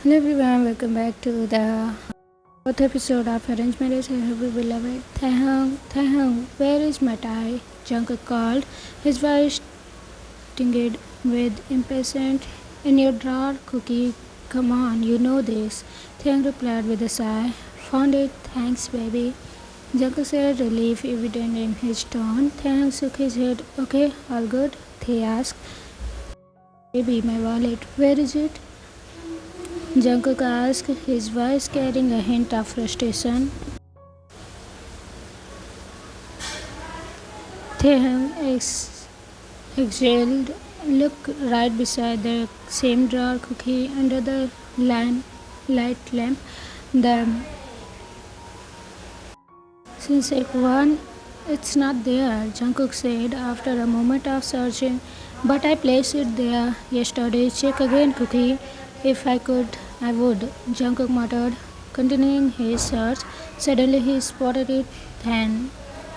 Hello everyone, welcome back to the fourth episode of Arranged Marriage. I hope you will love it. Taehyung, where is my tie? Jungkook called. His voice tinged with impatience. In your drawer, Cookie. Come on, you know this. Taehyung replied with a sigh. Found it, thanks baby. Jungkook said, relief evident in his tone. Taehyung shook his head. Okay, all good. Tae asked. Baby, my wallet, where is it? Jungkook asked, his voice carrying a hint of frustration. Taehyung exhaled, looked right beside the same drawer Cookie under the light lamp. The Sinsek one, it's not there, Jungkook said after a moment of searching. But I placed it there yesterday. Check again, Cookie. If I could, I would, Jungkook muttered, continuing his search. Suddenly he spotted it. Then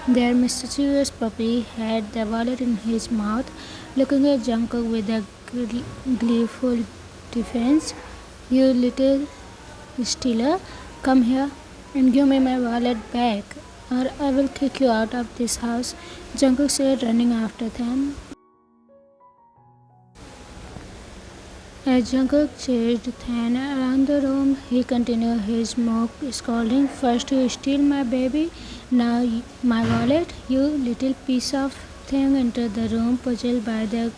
their mischievous puppy had the wallet in his mouth, looking at Jungkook with a gleeful defiance. You little stealer, come here and give me my wallet back, or I will kick you out of this house, Jungkook said, running after them. As Jungkook chased Than around the room, he continued his mock scolding. First you steal my baby, now my wallet, you little piece of thing. Entered the room, puzzled by the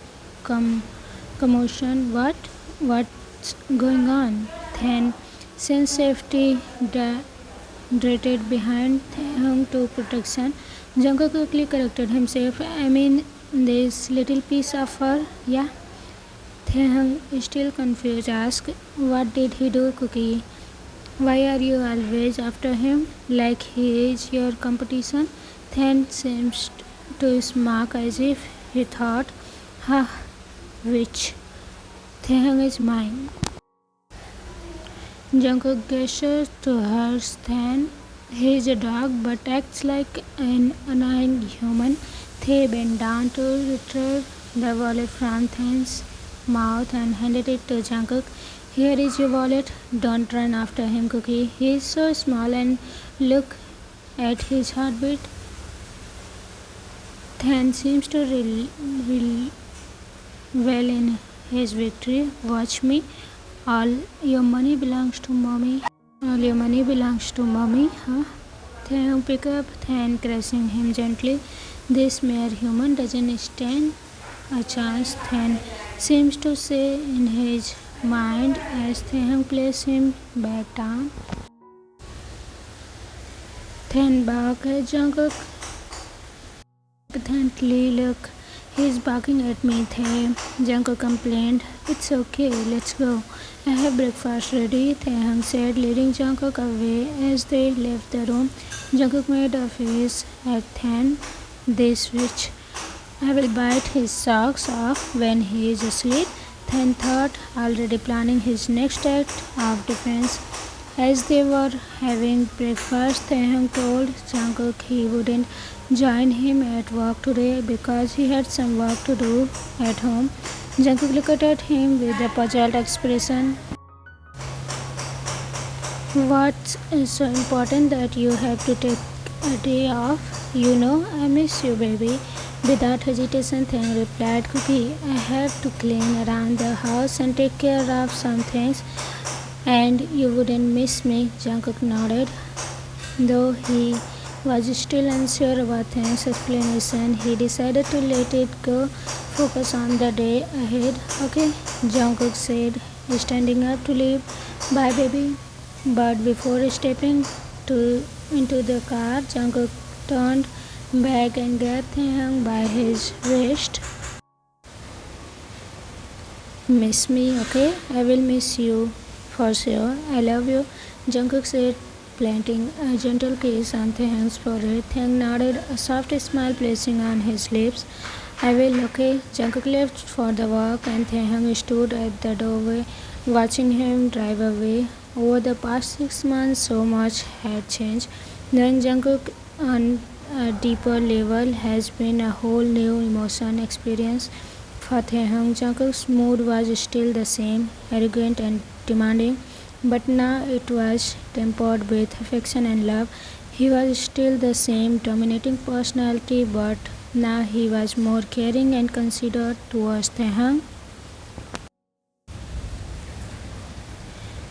commotion. What's going on? Than, since safety darted behind Taehyung to protection, Jungkook quickly corrected himself. I mean, this little piece of fur, yeah. Taehyung, still confused, asked, what did he do, Cookie? Why are you always after him, like he is your competition? Then seems to smirk as if he thought, ha, which? Taehyung is mine. Jungkook gestures to her Stan. He is a dog but acts like an annoying human. They bent down to retrieve the wallet from Than's mouth and handed it to Jungkook. Here is your wallet. Don't run after him, Cookie. He is so small, and look at his heartbeat. Than seems to well in his victory. Watch me. All your money belongs to mommy. All your money belongs to mommy, huh? Taehyung pick up Than, caressing him gently. This mere human doesn't stand a chance, Than seems to say in his mind as Taehyung places him back down. Than barked at Jungkook. Thankfully, look, he's barking at me, Tae. Jungkook complained. It's okay, let's go. I have breakfast ready, Taehyung said, leading Jungkook away. As they left the room, Jungkook made a face at Than. This witch. I will bite his socks off when he is asleep, Than thought, already planning his next act of defense. As they were having breakfast, Taehyung told Jungkook he wouldn't join him at work today because he had some work to do at home. Jungkook looked at him with a puzzled expression. What's so important that you have to take a day off? You know, I miss you, baby. Without hesitation, Taehyung replied, Cookie, I have to clean around the house and take care of some things. And you wouldn't miss me, Jungkook nodded. Though he was still unsure about Taehyung's explanation, he decided to let it go, focus on the day ahead. Okay, Jungkook said, standing up to leave. Bye, baby. But before stepping into the car, Jungkook turned back and grabbed Taehyung by his waist. Miss me, okay? I will miss you for sure. I love you, Jungkook said, planting a gentle kiss on Taehyung's forehead. Taehyung nodded, a soft smile playing on his lips. I will, okay? Jungkook left for the walk and Taehyung stood at the doorway, watching him drive away. Over the past 6 months, so much had changed. Knowing Jungkook on a deeper level has been a whole new emotion experience. For Taehyung, Jungkook's mood was still the same, arrogant and demanding. but now it was tempered with affection and love. He was still the same dominating personality, but now he was more caring and considerate towards Taehyung.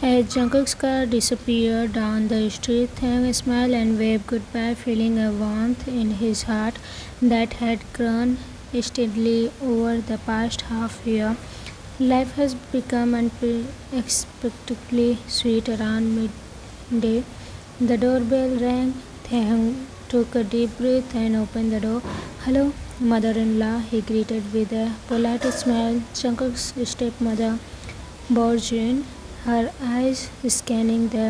As Jungkook's car disappeared down the street, Taehyung smiled and waved goodbye, feeling a warmth in his heart that had grown steadily over the past half year. Life has become unexpectedly sweet around midday. The doorbell rang. Taehyung took a deep breath and opened the door. "Hello, mother-in-law," he greeted with a polite smile. Jungkook's stepmother barged in, her eyes scanning the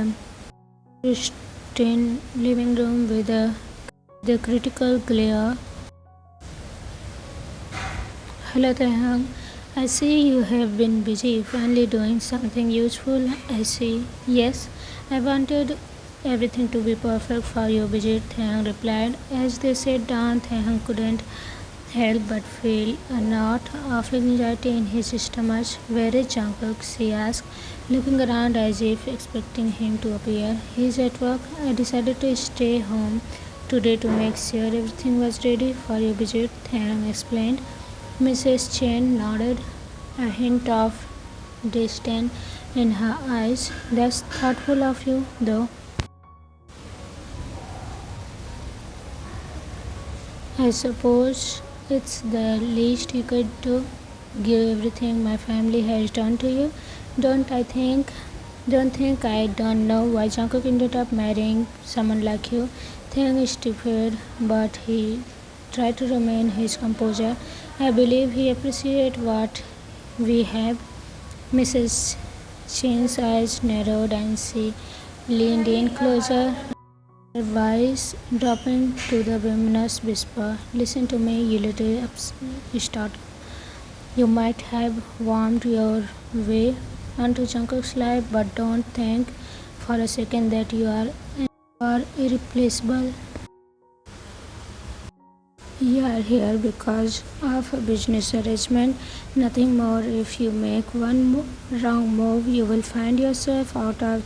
pristine living room with the critical glare. "Hello, Taehyung. I see you have been busy, finally doing something useful, I see." "Yes, I wanted everything to be perfect for your visit," Taehyung replied. As they sat down, Taehyung couldn't help but feel a knot of anxiety in his stomach. "Where is Jungkook?" she asked, looking around as if expecting him to appear. "He's at work. I decided to stay home today to make sure everything was ready for your visit," Taehyung explained. Mrs. Chen nodded, a hint of disdain in her eyes. "That's thoughtful of you, though. I suppose it's the least you could do, give everything my family has done to you. Don't think I don't know why Jungkook ended up marrying someone like you." Taehyung stiffened, but he tried to remain his composure. "I believe he appreciates what we have." Mrs. Chen's eyes narrowed and she leaned in closer, her voice dropping to the ominous whisper. "Listen to me, you little upstart. You might have wormed your way onto Jungkook's life, but don't think for a second that you are irreplaceable. You are here because of a business arrangement, nothing more. If you make one wrong move, you will find yourself out of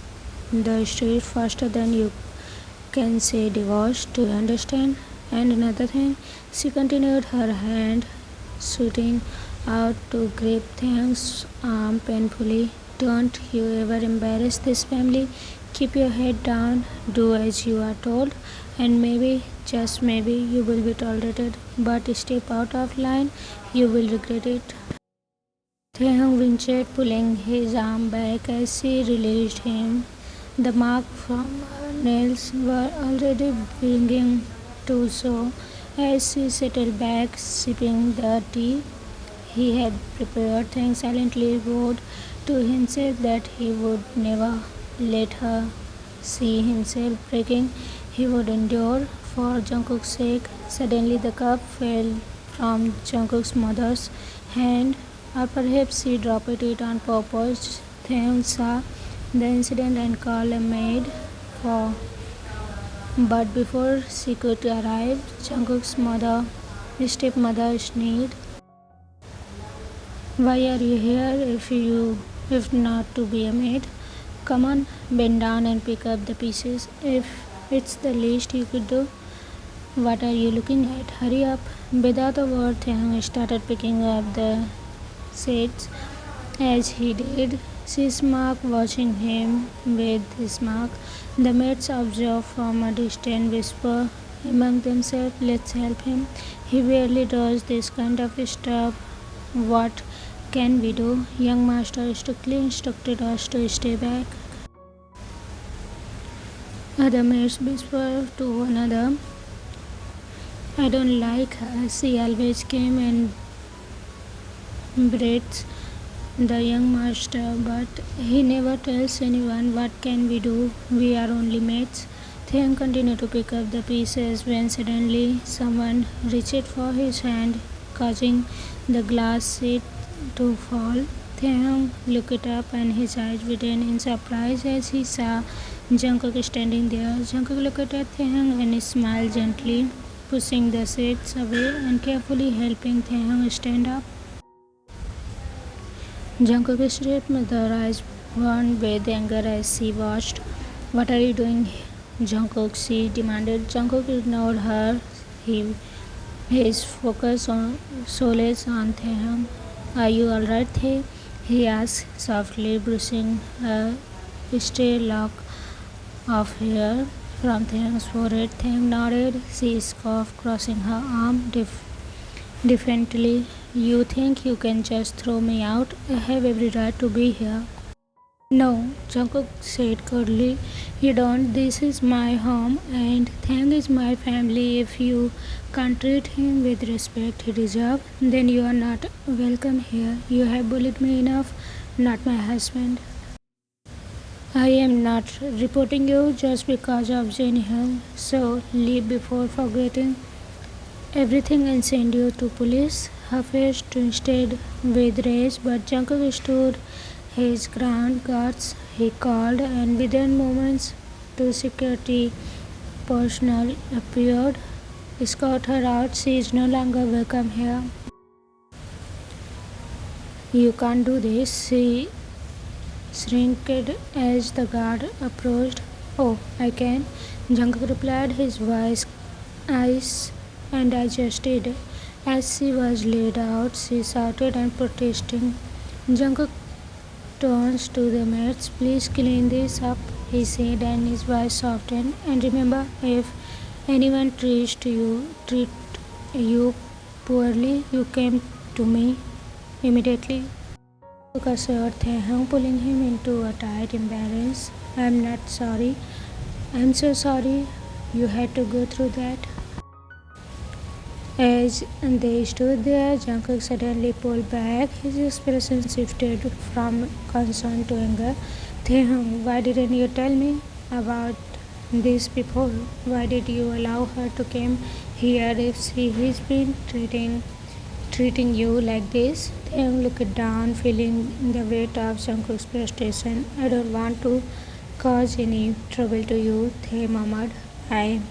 the street faster than you can say divorce. Do you understand? And another thing," she continued, her hand shooting out to grip Taehyung's arm painfully. "Don't you ever embarrass this family. Keep your head down, do as you are told, and maybe, just maybe, you will be tolerated. But step out of line, you will regret it." Taehyung winced, pulling his arm back as she released him. The mark from her nails were already beginning to show as she settled back, sipping the tea he had prepared. Taehyung silently vowed to himself that he would never let her see himself breaking. He would endure for Jungkook's sake. Suddenly the cup fell from Jungkook's mother's hand, or perhaps she dropped it on purpose. Taehyung saw the incident and called a maid for. But before she could arrive, Jungkook's stepmother sneered. "Why are you here if not to be a maid? Come on, bend down and pick up the pieces. If it's the least you could do. What are you looking at? Hurry up." Without a word, Taehyung started picking up the sheets. As he did, she smirked, watching him with his smirk. The maids observed from a distance, whisper among themselves, "Let's help him. He barely does this kind of stuff. What can we do?" Young master strictly instructed us to stay back. Other maids whispered to one another, "I don't like her. She always came and breathes the young master, but he never tells anyone. What can we do? We are only mates." Taehyung continued to pick up the pieces when suddenly someone reached for his hand, causing the glass sheet to fall. Taehyung looked up and his eyes widened in surprise as he saw Jungkook standing there. Jungkook looked at Taehyung and smiled gently, pushing the sheets away and carefully helping Taehyung stand up. Jungkook's stepmother eyes burned with anger as she watched. What are you doing, Jungkook? She demanded. Jungkook ignored her. He his focus on solace on Taehyung. Are you alright, Tae? He asked softly, brushing a stray lock of hair from Taehyung's forehead. Taehyung nodded. She scoffed, crossing her arm defiantly. You think you can just throw me out? I have every right to be here. No, Jungkook said coldly. You don't. This is my home and Thang is my family. If you can't treat him with respect he deserves, then you are not welcome here. You have bullied me enough, not my husband. I am not reporting you just because of Jaehyung. So leave before forgetting everything and send you to police. Her face twisted with rage, but Jungkook stood his ground. Guards, he called, and within moments, two security personnel appeared. Escort her out. She is no longer welcome here. You can't do this. She shrieked as the guard approached. Oh, I can. Jungkook replied, his voice ice and adjusted. As she was laid out, she shouted and protesting. Jungkook turns to the maids. Please clean this up, he said, and his voice softened. And remember, if anyone treat you poorly, you came to me immediately. Took assured Taehyung, pulling him into a tight embrace. I'm not sorry. I'm so sorry you had to go through that. As they stood there, Jungkook suddenly pulled back. His expression shifted from concern to anger. Taehyung, why didn't you tell me about this before? Why did you allow her to come here if she has been treating you like this? Taehyung looked down, feeling the weight of Jungkook's frustration. I don't want to cause any trouble to you, Tae murmured. I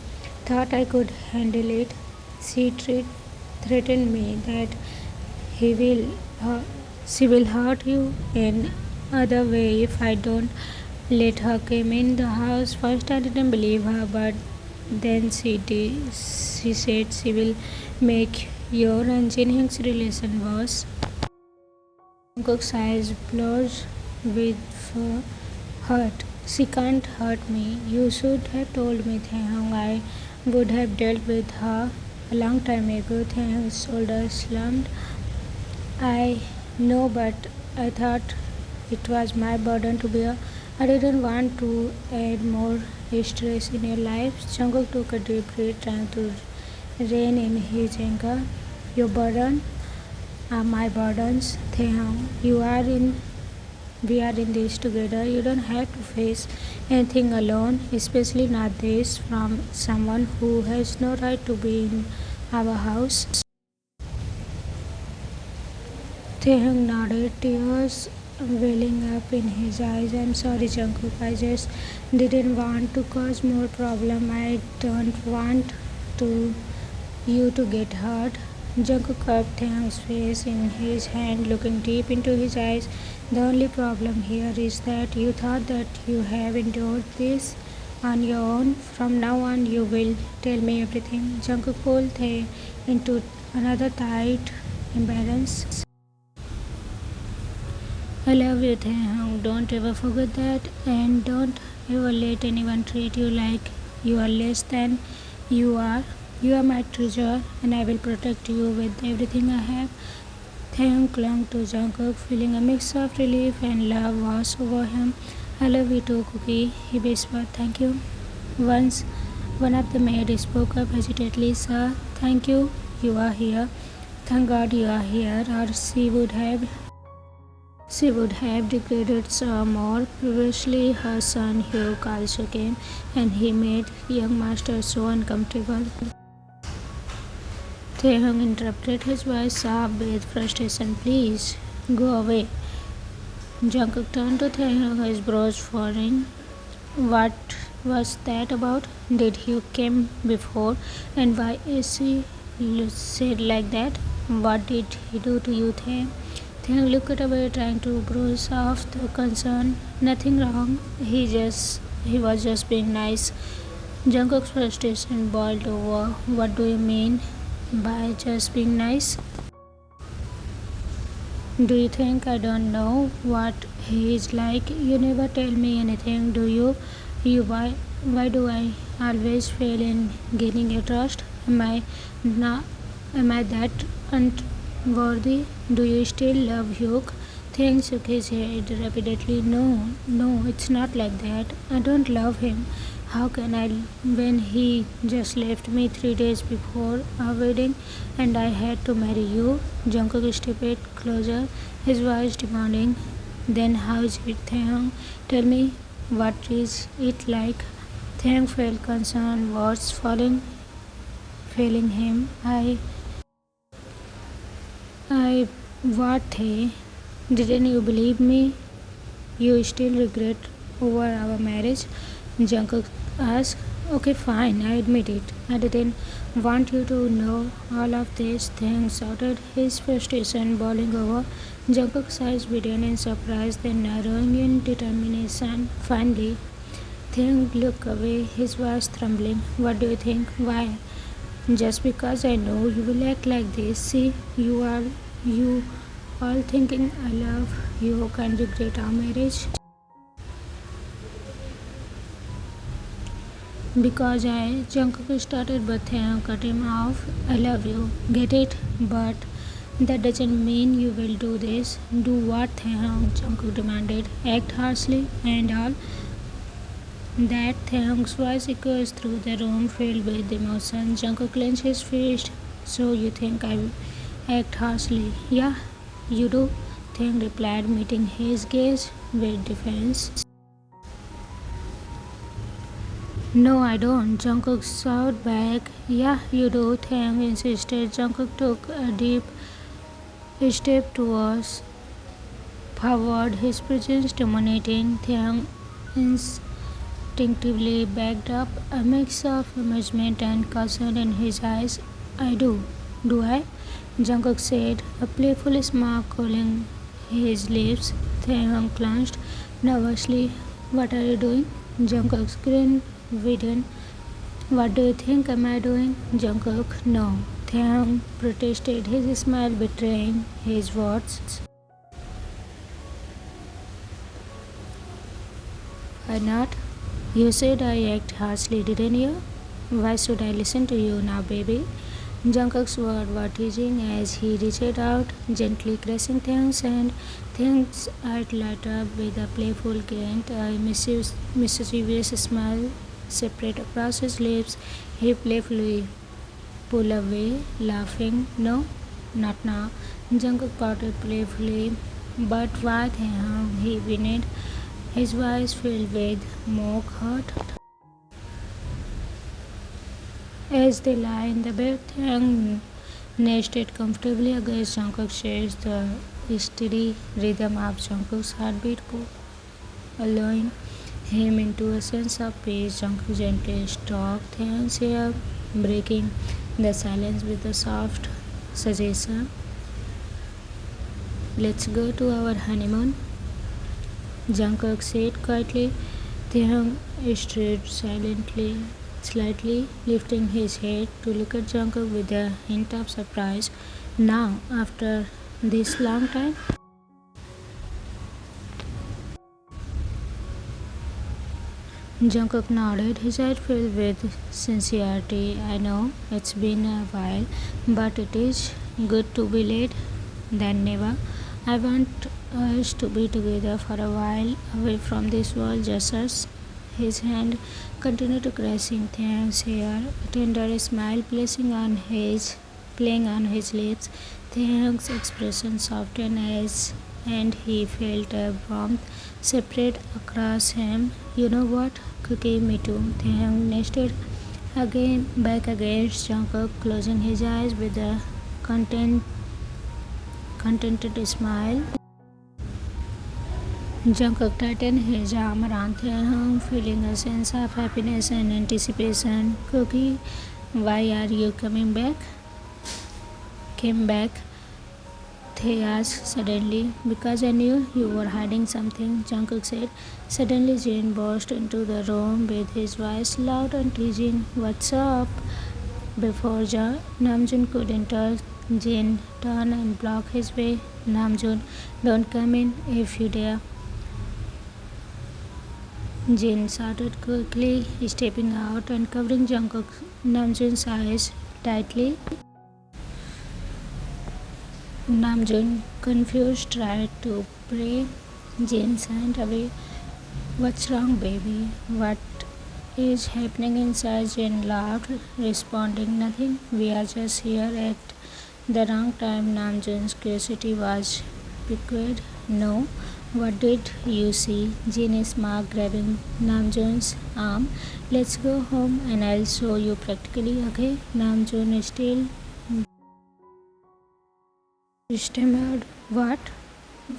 thought I could handle it. She threatened me that he will, she will hurt you in other way if I don't let her come in the house. First I didn't believe her, but then she did. She said she will make your and Jinhyung's relation worse. Jungkook's eyes blurred with hurt. She can't hurt me. You should have told me, Taehyung. I would have dealt with her a long time ago. Taehyung's shoulders slumped. I know, but I thought it was my burden to bear. I didn't want to add more stress in your life. Jungkook took a deep breath, trying to rein in his anger. Your burden are my burdens, Taehyung. We are in this together. You don't have to face anything alone, especially not this from someone who has no right to be in our house. Taehyung nodded, tears welling up in his eyes. I'm sorry, Jungkook. I just didn't want to cause more problem. I don't want you to get hurt. Jungkook cupped Taehyung's face in his hand, looking deep into his eyes. The only problem here is that you thought that you have endured this on your own. From now on, you will tell me everything. Jungkook pulled Tae into another tight embrace. I love you, Taehyung. Don't ever forget that, and don't ever let anyone treat you like you are less than you are. You are my treasure, and I will protect you with everything I have. Taehyung clung to Jungkook, feeling a mix of relief and love wash over him. I love you too, Cookie, he whispered. Thank you. Once one of the maids spoke up hesitantly. Sir, thank you. You are here. Thank God you are here, or she would have degraded more. Previously, her son Hyuk also came, and he made young master so uncomfortable. Taehyung interrupted, his voice sharp with frustration. Please, go away. Jungkook turned to Taehyung, his brows furrowing. What was that about? Did he come before? And why is he said like that? What did he do to you, Tae? Taehyung looked away, trying to brush off the concern. Nothing wrong. He was just being nice. Jungkook's frustration boiled over. What do you mean by just being nice? Do you think I don't know what he is like? You never tell me anything, do you? Why do I always fail in gaining your trust? Not am I that unworthy? Do you still love Hyuk? Taehyung shook his head repeatedly. No, it's not like that. I don't love him. How can I when he just left me 3 days before our wedding and I had to marry you? Jungkook stepped closer, his voice demanding. Then how is it, Taehyung? Tell me, what is it like? Taehyung felt concerned, words failing him. What, Tae? Didn't you believe me? You still regret over our marriage? Jungkook asked. Okay, fine, I admit it. I didn't want you to know all of this. Things shouted, his frustration boiling over. Jungkook's eyes widened in surprise, then narrowing in determination. Finally, Taehyung looked away, his voice trembling. What do you think? Why? Just because I know you will act like this. See, you all thinking I love you can regret our marriage. Because Jungkook started, but Taehyung cut him off. I love you. Get it? But that doesn't mean you will do this. Do what, Taehyung? Jungkook demanded. Act harshly and all. That Taehyung's voice echoes through the room filled with emotion. Jungkook clenched his fist. So you think I act harshly? Yeah, you do. Taehyung replied, meeting his gaze with defense. No, I don't. Jungkook shouted back. Yeah, you do. Taehyung insisted. Jungkook took a deep step towards forward, his presence dominating. Taehyung instinctively backed up, a mix of amusement and caution in his eyes. I do. Do I? Jungkook said, a playful smile curling his lips. Taehyung clenched nervously. What are you doing? Jungkook's grin widened. What do you think am I doing? Jungkook, no. Taehyung protested, his smile betraying his words. Why not? You said I act harshly, didn't you? Why should I listen to you now, baby? Jungkook's words were teasing as he reached out, gently caressing Taehyung's hand. Taehyung's eyes light up with a playful glint, a mischievous smile separate across his lips. He playfully pulled away, laughing. No, not now. Jungkook pouted playfully. But why, Taehyung? He whined, his voice filled with mock hurt. As they lie in the bed, Taehyung nested comfortably against Jungkook's chest, the steady rhythm of Jungkook's heartbeat allowing him into a sense of peace. Jungkook gently stroked Taehyung's hair, breaking the silence with a soft suggestion. Let's go to our honeymoon, Jungkook said quietly. Taehyung stood slightly lifting his head to look at Jungkook with a hint of surprise. Now, after this long time? Jungkook nodded, his eyes filled with sincerity. I know it's been a while, but it is good to be late than never. I want us to be together for a while, away from this world, just us. His hand continued to caressing Taehyung's hair, a tender smile playing on his lips. Taehyung's expression softened and he felt a warmth separate across him. You know what? Cookie, me too. Taehyung nested back against Jungkook, closing his eyes with a contented smile. Jungkook tightened his arm around Taehyung, feeling a sense of happiness and anticipation. Cookie, why are you coming back? Came back. They asked suddenly. Because I knew you were hiding something, Jungkook said. Suddenly Jin burst into the room with his voice loud and teasing. What's up? Before Namjoon could enter, Jin turned and blocked his way. Namjoon, don't come in if you dare. Jin shouted quickly, stepping out and covering Namjoon's eyes tightly. Namjoon, confused, tried to pray. Jin signed away. What's wrong, baby? What is happening inside? Jin laughed, responding nothing. We are just here at the wrong time. Namjoon's curiosity was piqued. No. What did you see? Jin smiled, grabbing Namjoon's arm. Let's go home and I'll show you practically, okay? Namjoon still stammered. What?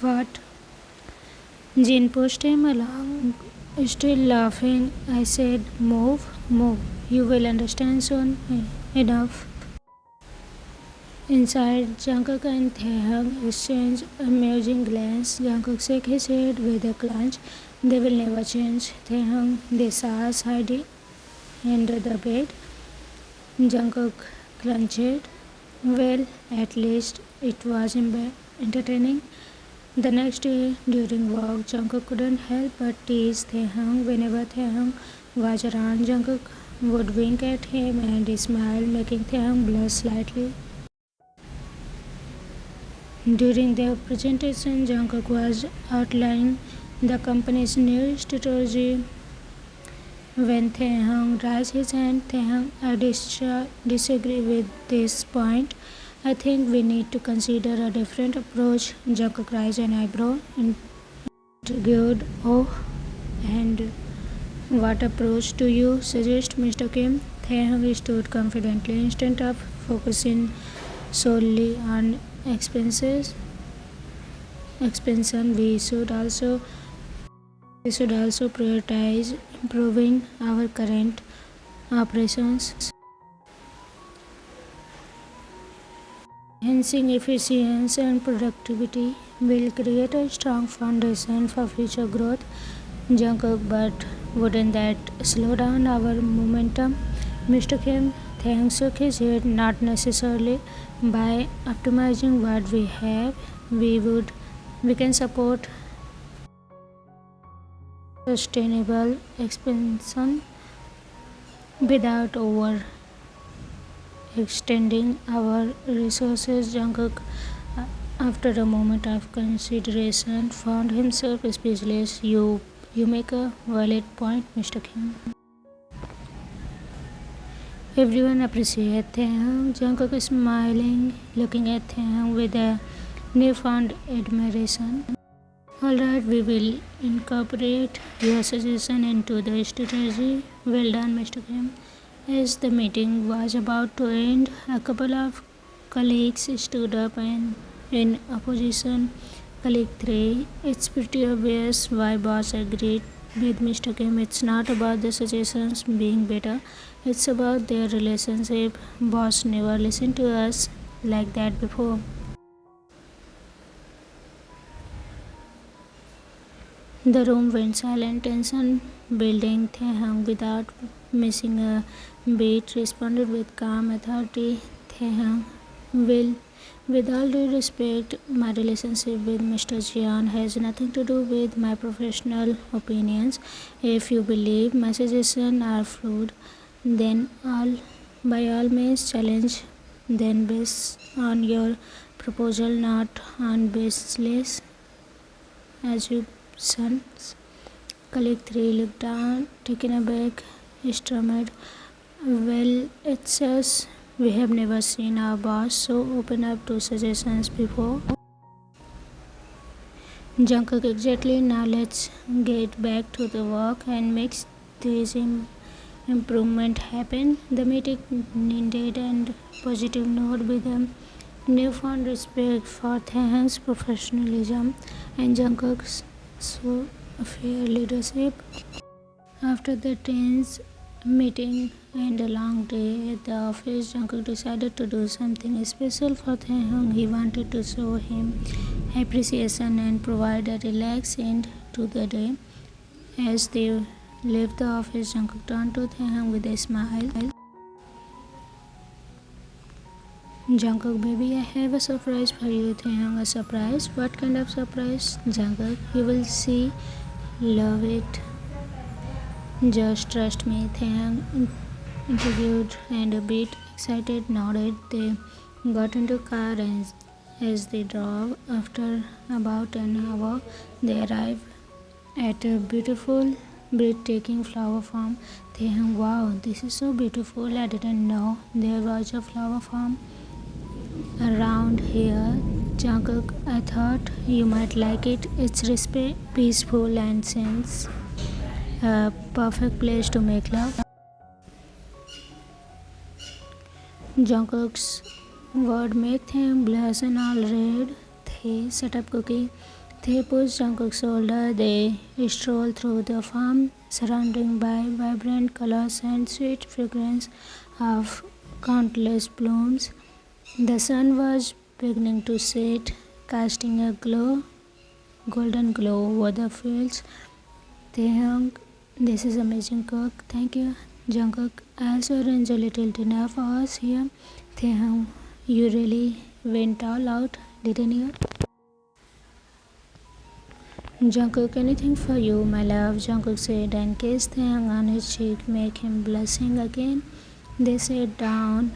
What? Jin pushed him along, still laughing. I said, move, move. You will understand soon enough. Inside, Jungkook and Taehyung exchanged amusing glances. Jungkook shook his head with a clutch. They will never change. Taehyung, they saw us hiding under the bed. Jungkook clenched. Well, at least it was entertaining. The next day, during work, Jungkook couldn't help but tease Taehyung. Whenever Taehyung was around, Jungkook would wink at him and smile, making Taehyung blush slightly. During the presentation, Jungkook was outlining the company's new strategy. When Taehyung raised his hand, Taehyung, I disagree with this point. I think we need to consider a different approach. Jungkook raised an eyebrow, intrigued. Oh, and what approach do you suggest, Mr. Kim? Taehyung stood confidently. Instead of focusing solely on expansion, we should also prioritize improving our current operations. Enhancing efficiency and productivity will create a strong foundation for future growth. Jungkook, but wouldn't that slow down our momentum? Mr. Kim, Taehyung shook his head. Not necessarily. By optimizing what we have, we can support sustainable expansion without extending our resources. Jungkook, after a moment of consideration, found himself speechless. You make a valid point, Mr. Kim. Everyone appreciates Taehyung. Jungkook is smiling, looking at Taehyung with a newfound admiration. Alright, we will incorporate your suggestion into the strategy. Well done, Mr. Kim. As the meeting was about to end, a couple of colleagues stood up and in opposition. Colleague 3, it's pretty obvious why boss agreed with Mr. Kim. It's not about the suggestions being better, it's about their relationship. Boss never listened to us like that before. The room went silent, tension building. Taehyung, without missing a beat, responded with calm authority. Taehyung, well, with all due respect, my relationship with Mr. Jian has nothing to do with my professional opinions. If you believe my suggestions are flawed, then by all means challenge them based on your proposal, not on baseless assumptions. Colleague 3 looked down, taken aback, stammered, well, it's us. We have never seen our boss so open up to suggestions before. Jungkook, exactly. Now let's get back to the work and make this improvement happen. The meeting ended on a positive note with a newfound respect for Taehyung's professionalism and Jungkook's so fair leadership. After the tense meeting and a long day at the office, Jungkook decided to do something special for Taehyung. He wanted to show him appreciation and provide a relaxed end to the day. As they left the office, Jungkook turned to Taehyung with a smile. Jungkook, baby, I have a surprise for you. Taehyung, a surprise? What kind of surprise? Jungkook, you will see. Love it. Just trust me. Taehyung interviewed and a bit excited nodded. They got into car and as they drove, after about an hour, they arrived at a beautiful, breathtaking flower farm. Taehyung, wow, this is so beautiful. I didn't know there was a flower farm around here. Jungkook, I thought you might like it. It's peaceful and sense. A perfect place to make love. Jungkook's word made them blush and all red. They set up Cookie. They pushed Jungkook's shoulder. They strolled through the farm, surrounded by vibrant colors and sweet fragrance of countless blooms. The sun was beginning to set, casting a golden glow over the fields. Taehyung, this is amazing, Cook. Thank you. Jungkook, I also arranged a little dinner for us here. Taehyung, you really went all out, didn't you? Jungkook, anything for you, my love, Jungkook said and kissed Taehyung on his cheek, make him blushing again. They sat down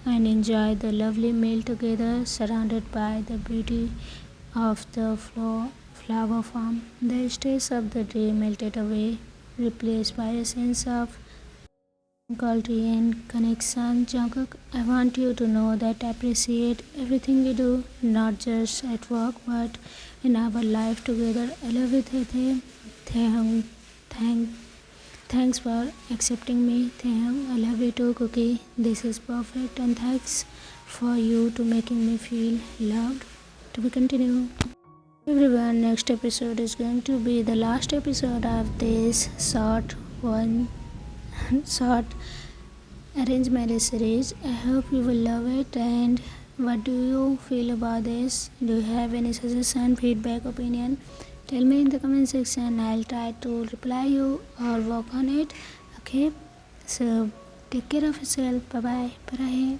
and enjoyed the lovely meal together, surrounded by the beauty of the flower farm. The stress of the day melted away, replaced by a sense of quality and connection. Jungkook, I want you to know that I appreciate everything we do, not just at work but in our life together. I love you, Taehyung. Thanks for accepting me, Taehyung. I love you too, Cookie. This is perfect, and thanks for you to making me feel loved. To be continued. Everyone, next episode is going to be the last episode of this short arranged marriage series. I hope you will love it. And what do you feel about this? Do you have any suggestion, feedback, opinion? Tell me in the comment section. I'll try to reply you or work on it. Okay, so take care of yourself. Bye bye. Bye.